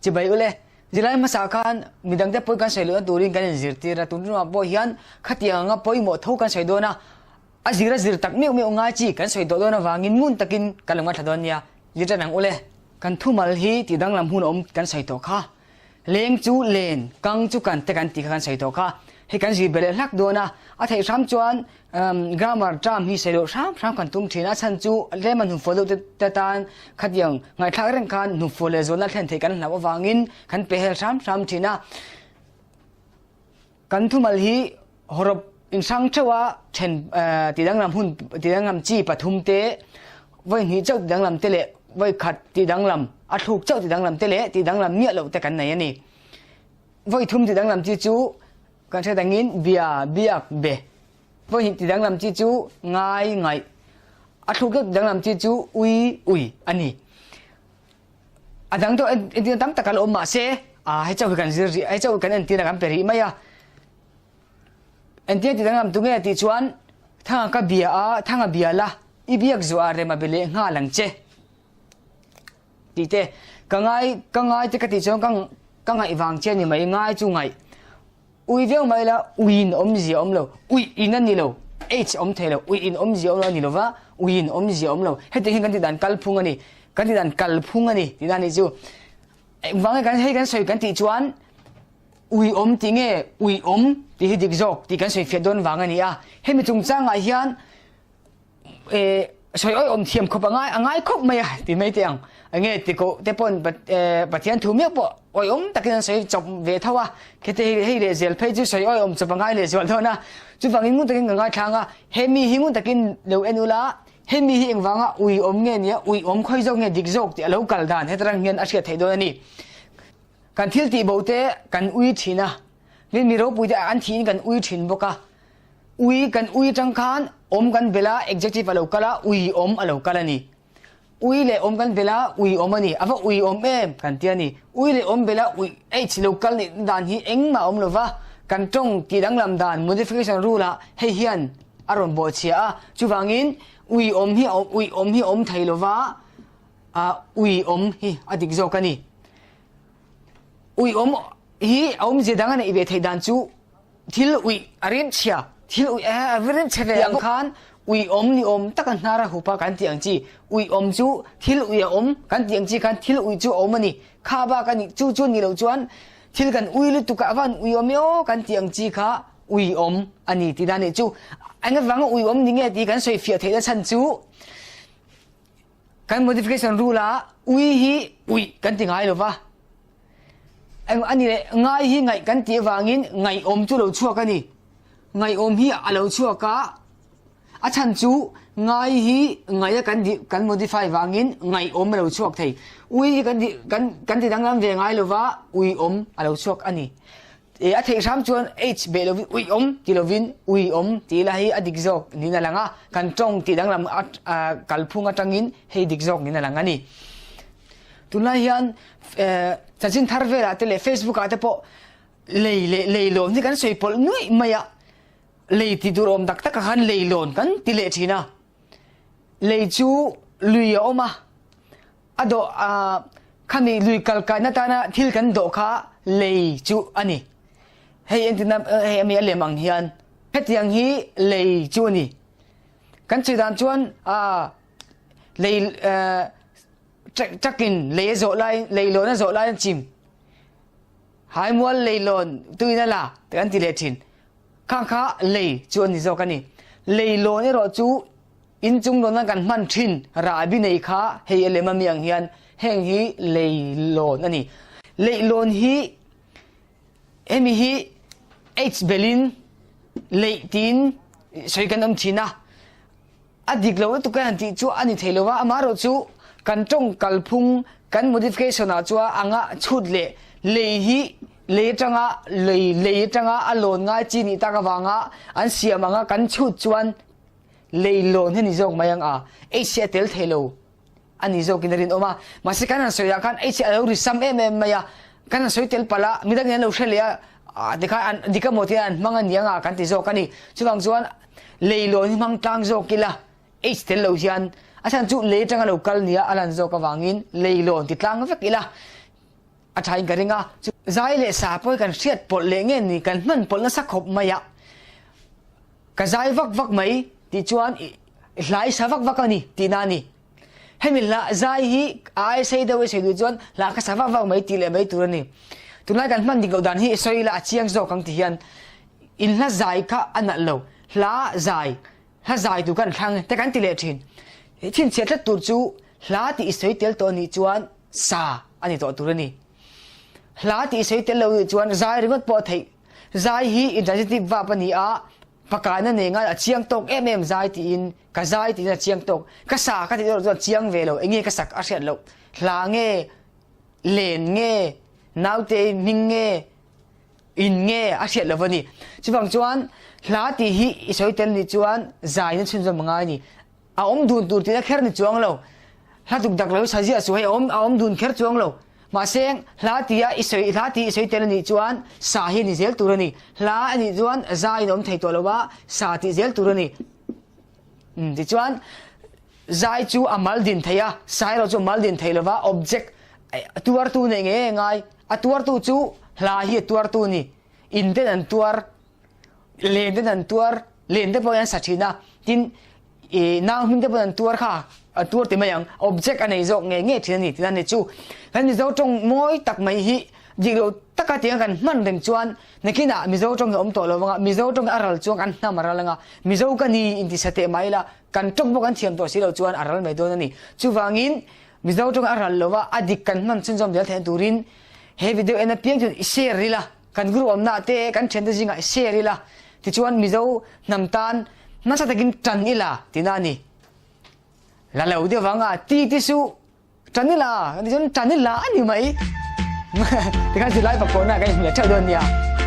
chỉ bay ule Zirlai masa kan midang te poi kan soi lo turin kan zirti ra tun ma bo hian khatianga poi mo tho kan soi do na a zira zir tak meu meu nga chi kan soi do na wangin mun takin kalonga thadon ya yita nang ule kan thumal hi ti dang lam hun om kan soi to kha leng chu len kang chu kan te kan ti kan soi to kha he kan ji bele lak do na a thei sam chuan grammar tram hi selo sam kan tum thina chan chu leman hu follow te tan khatiang ngai thak reng kan nu fole zona thlen thei kan na wangin kan pehel sam thina kan thumal hi horop insang chewa then tidang lam hun tidang lam chi pathum te voi ni chau tidang lam te le voi khat tidang lam a thuk chau tidang lam te le tidang lam mia lo te kan nei ani voi thum tidang lam chi chu kan the dangin bia biak be voi ni tidang lam chi chu ngai ngai a thuk chau tidang lam chi chu ui ani adang to en tam takal om ma se hai chau kan zir hai chau kan en tina kan peri maya en tia ti dangam tunge ti chuan thanga ka bia a thanga bia la i biak zo are ma bele nga lang che ti te kangai te ka ti chong kang ai wang che ni mai ngai chu ngai uiawm mai la uin om ji om lo ui in ani lo h om thelo ui in om ji om lo ni lo wa uin om ji om lo he te hin kan ti dan kal phung ani kan ti dan kal phung ani ti dan ni chu wang kan he kan soi kan ti chuan Uiawm ti nge Uiawm ti hi dik jok ti kan soi fiat don wang ani a hemi chung changa hian soi oi om thiam khop angai khop mai ti mai tiang ange ti ko te pon pathian thu mek po Uiawm takin soi chop ve thawa kete hei le zel phei chu soi oi om chop angai le zol thona chu wangin mun takin ngai thanga hemi hi mun takin lo enula hemi hi engwanga Uiawm nge nia Uiawm khoi jok nge dik jok ti alo kal dan hetrang hian a thia thei don ani kan thil ti bote kan ui thina min mi ro pui ta an thin kan ui thin boka kan ui tang khan om kan bela adjective alo kala Uiawm alo kala ni ui le om kan bela Uiawm ani ava Uiawm em kan ti ani ui le om bela ui h local ni dan hi engma om lova kan tong ti dang lam dan modification rule a hei hian aron bo chia chu wangin Uiawm hi om thailova Uiawm hi adik zo kani Uiawm hi om je dangan ibe thei dan chu thil ui arin chia thil ui averin cheve ang khan Uiawm ni om takan nara hupa kan tiang chi Uiawm chu thil Uiawm kan tiang chi kan thil ui chu om ani kha ba kan chu ni lo chuan thil kan ui lu tu ka van Uiawm yo kan tiang chi kha Uiawm ani ti dan ni chu anga wang Uiawm ni nge ti kan soi fia thei da chan chu kan modification rule a ui kan ti ngai lo wa anh này ngay hi ngày cắn tía vàng in ngày ôm chú đầu chua cái này ngày ôm hi à đầu chua cá à chân chú ngay hi ngày cắn modify vàng in ngày ôm đầu chua thầy ui cắn thì đang làm về ngay luôn vá Uiawm à đầu chua anh này à thầy sám chuan h bê lovin Uiawm thì là hi adik jok ni na langa kan tong thì đang làm kalphung atangin hi dik jok ni na langa ni tunai hian Sajin tharvela tele Facebook ate po Leilawn ni kan soi pol nui maya lei ti durom dak tak han Leilawn kan tile thina lei chu Uiawm ado khami lui kalka na ta na thil kan do kha lei chu ani hei entina hei ami alemang hian hetiang hi lei chu ni kan chidan chuan lei chakin lei zo lai Leilawn zo lai chim hai mual Leilawn tuina la kan ti le thin kha lei chuan ni zo kani Leilawn ni ro chu in chung don kan man thin ra bi nei kha hei elema miang hian heng hi Leilawn ani Leilawn hi emi hi h belin leitin soi kan am thina adik lo tu kan ti chu ani theilowa amaro chu kan tong kalphung kan modification a chua anga chut le le tanga alon nga chi ni ta ka wanga an siamanga kan chut chuan Leilawn he ni jok mayang a tel thelo ani jok inarin oma masikan soya kan alo risam maya kan soi tel pala midang yan lo shelia dika motian mangan yanga kan ti jok ani chuwang chuan Leilawn mang tang jok kila tel lo hian asan chu le tanga local nia alan zo ka wangin Leilawn ti tlang vek ila athai garinga zai le sa poi kan hriat pol le nge ni kan man pol na sakhop maya ka zai vak mai ti chuan hlai sa vak ani ti na ni hemila zai hi ai sei da we sei du chuan la ka sa vak mai ti le mai turani tunai kan man ding dan hi soila achiang zo kang ti hian in la zai kha ana lo la zai tu kan thang te kan ti le thin che tlat tur chu hla ti soi tel to ni chuan sa ani to turani hla ti soi tel lo chuan zai ringot po thei zai hi intransitive verb ani a pakana ne nga chiang tok zai ti in ka zai ti na chiang tok ka sa ka ti ro chiang ve lo engi ka sak a hriat lo hla nge len nge naute ming nge in nge a hriat lo wani chiwang chuan hla ti hi soi tel ni chuan zai na chun zo manga ni a om dun tur ti na kher ni chuang lo hla tuk dak lo sa ji a su hei om dun kher chuang lo ma seng hla ti isoi tel ni chuan sa hi ni zel turani hla ani chuan zai nom thei to lowa sa ti zel turani ti chuan zai chu amal din theya sai ro chu mal din thei lowa object tuar tu ne nge ngai a tuar tu chu hla hi tuar tu ni in den an tuar len den an tuar len de poyan sathina tin naw hmin de poyan tuar kha tuar ti mayang object anei zo nge thini tin ani chu kan ni zo tong moi tak mai hi jilo taka tiang kan man reng chuan nakina mizo tong om to lowanga mizo tong aral chuang an na maralanga mizo ka ni inti sate maila kan tok bo kan thiam to silo chuan aral mai don ani chuwangin mizo tong aral lowa adik kan man chun jom del then turin he video ena piang chun share rila kan group om na te kan chen de jinga share rila ti chuan mizo namtan na sa takin tan ila tinani la lo de wanga ti su tanila ni jon tanila ani mai 你看起来把国内跟你们跳的呀。